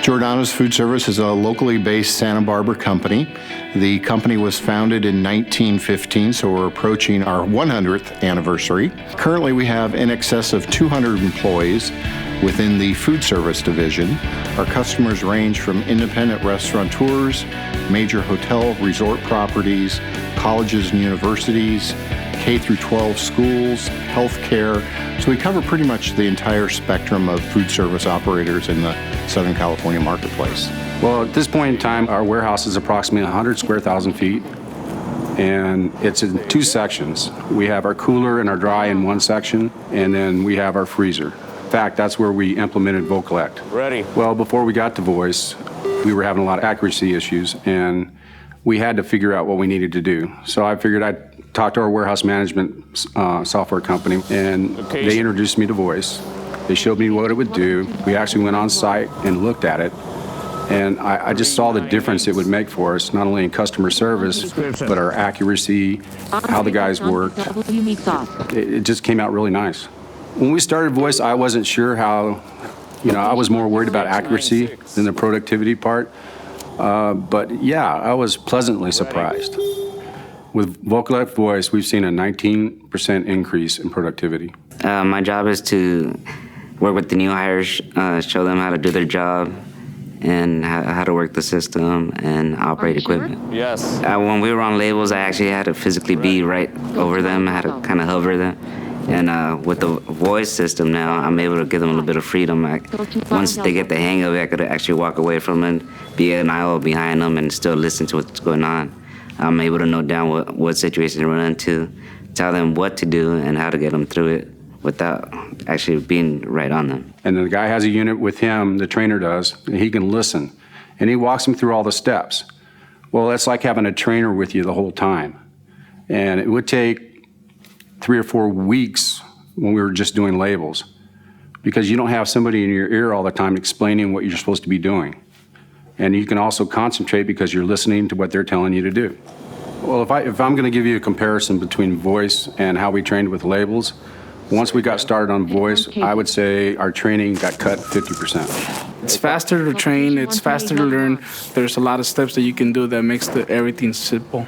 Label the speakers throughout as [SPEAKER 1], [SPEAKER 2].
[SPEAKER 1] Jordanos Food Service is a locally based Santa Barbara company. The company was founded in 1915, so we're approaching our 100th anniversary. Currently, we have in excess of 200 employees within the food service division. Our customers range from independent restaurateurs, major hotel resort properties, colleges and universities, K through 12 schools, healthcare. So we cover pretty much the entire spectrum of food service operators in the Southern California marketplace.
[SPEAKER 2] Well, at this point in time, our warehouse is approximately 100 square thousand feet, and it's in two sections. We have our cooler and our dry in one section, and then we have our freezer. In fact, that's where we implemented Vocollect.
[SPEAKER 3] Ready.
[SPEAKER 2] Well, before we got to voice, we were having a lot of accuracy issues, and we had to figure out what we needed to do. So I figured I'd talk to our warehouse management software company, and they introduced me to voice. They showed me what it would do. We actually went on site and looked at it, and I just saw the difference it would make for us, not only in customer service, but our accuracy, how the guys worked. It just came out really nice. When we started voice, I wasn't sure how, I was more worried about accuracy than the productivity part. But yeah, I was pleasantly surprised. With Vocollect Voice, we've seen a 19% increase in productivity.
[SPEAKER 4] My job is to work with the new hires, show them how to do their job and how to work the system and operate equipment.
[SPEAKER 3] Yes.
[SPEAKER 4] When we were on labels, I actually had to physically be right over them. I had to kind of hover them. And with the voice system now, I'm able to give them a little bit of freedom. Once they get the hang of it, I could actually walk away from it, be an aisle behind them, and still listen to what's going on. I'm able to note down what situation to run into, tell them what to do and how to get them through it without actually being right on them.
[SPEAKER 2] And the guy has a unit with him, the trainer does, and he can listen. And he walks them through all the steps. Well, that's like having a trainer with you the whole time. And it would take 3 or 4 weeks when we were just doing labels, because you don't have somebody in your ear all the time explaining what you're supposed to be doing. And you can also concentrate because you're listening to what they're telling you to do. Well, if I'm going to give you a comparison between voice and how we trained with labels, once we got started on voice, I would say our training got cut 50%.
[SPEAKER 5] It's faster to train, it's faster to learn. There's a lot of steps that you can do that makes everything simple.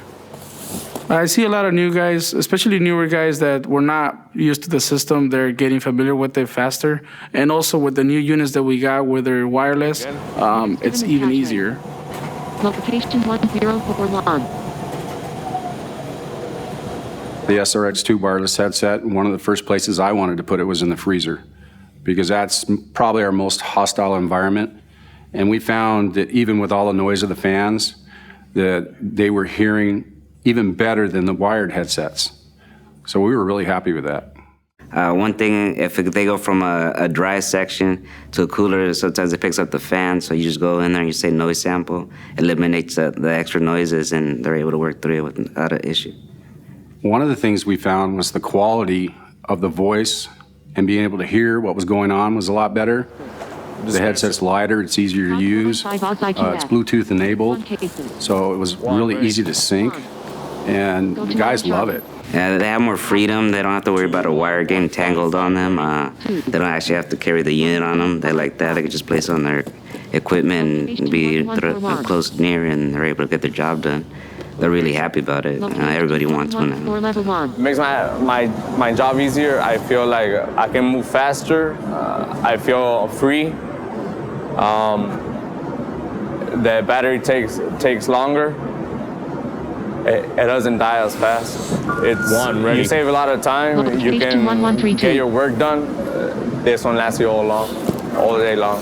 [SPEAKER 5] I see a lot of new guys, especially newer guys that were not used to the system. They're getting familiar with it faster. And also with the new units that we got where they're wireless, it's even easier.
[SPEAKER 6] Location 1041.
[SPEAKER 2] The SRX2 wireless headset, one of the first places I wanted to put it was in the freezer, because that's probably our most hostile environment. And we found that even with all the noise of the fans, that they were hearing even better than the wired headsets. So we were really happy with that.
[SPEAKER 4] One thing, if they go from a dry section to a cooler, sometimes it picks up the fan, so you just go in there and you say noise sample, eliminates the extra noises, and they're able to work through it without an issue.
[SPEAKER 2] One of the things we found was the quality of the voice and being able to hear what was going on was a lot better. The headset's lighter, it's easier to use, it's Bluetooth enabled, so it was really easy to sync. And the guys love it.
[SPEAKER 4] Yeah, they have more freedom. They don't have to worry about a wire getting tangled on them. They don't actually have to carry the unit on them. They like that. They can just place it on their equipment and be close near, and they're able to get their job done. They're really happy about it. Everybody wants one now.
[SPEAKER 3] It makes my job easier. I feel like I can move faster. I feel free. The battery takes longer. It doesn't die as fast. You save a lot of time. You can get your work done. This one lasts you all day long.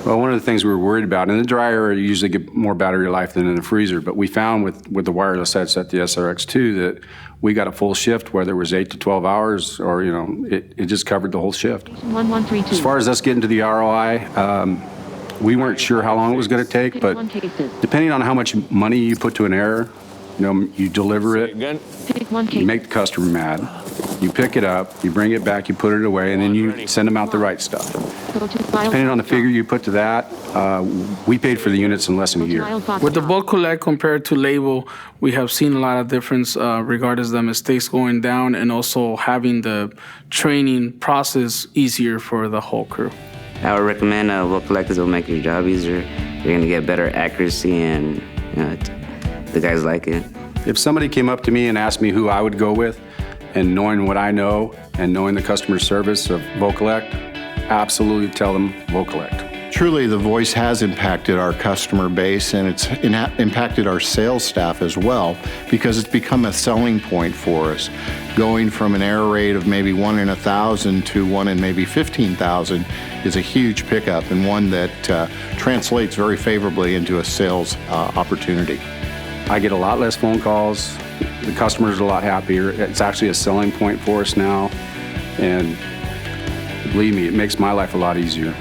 [SPEAKER 2] Well, one of the things we were worried about, in the dryer you usually get more battery life than in the freezer, but we found with the wireless headset, the SRX2, that we got a full shift, whether it was 8 to 12 hours or, it just covered the whole shift. As far as us getting to the ROI, we weren't sure how long it was going to take, but depending on how much money you put to an error, you deliver it, you make the customer mad, you pick it up, you bring it back, you put it away, and then you send them out the right stuff. Depending on the figure you put to that, we paid for the units in less than a year.
[SPEAKER 5] With the Vocollect compared to label, we have seen a lot of difference regardless of the mistakes going down and also having the training process easier for the whole crew.
[SPEAKER 4] I would recommend Vocollect because it'll make your job easier. You're gonna get better accuracy, and the guys like it.
[SPEAKER 2] If somebody came up to me and asked me who I would go with, and knowing what I know and knowing the customer service of Vocollect, absolutely tell them Vocollect.
[SPEAKER 1] Truly, the voice has impacted our customer base, and it's impacted our sales staff as well, because it's become a selling point for us. Going from an error rate of maybe 1 in 1,000 to 1 in maybe 15,000 is a huge pickup, and one that translates very favorably into a sales opportunity.
[SPEAKER 2] I get a lot less phone calls. The customers are a lot happier. It's actually a selling point for us now, and believe me, it makes my life a lot easier.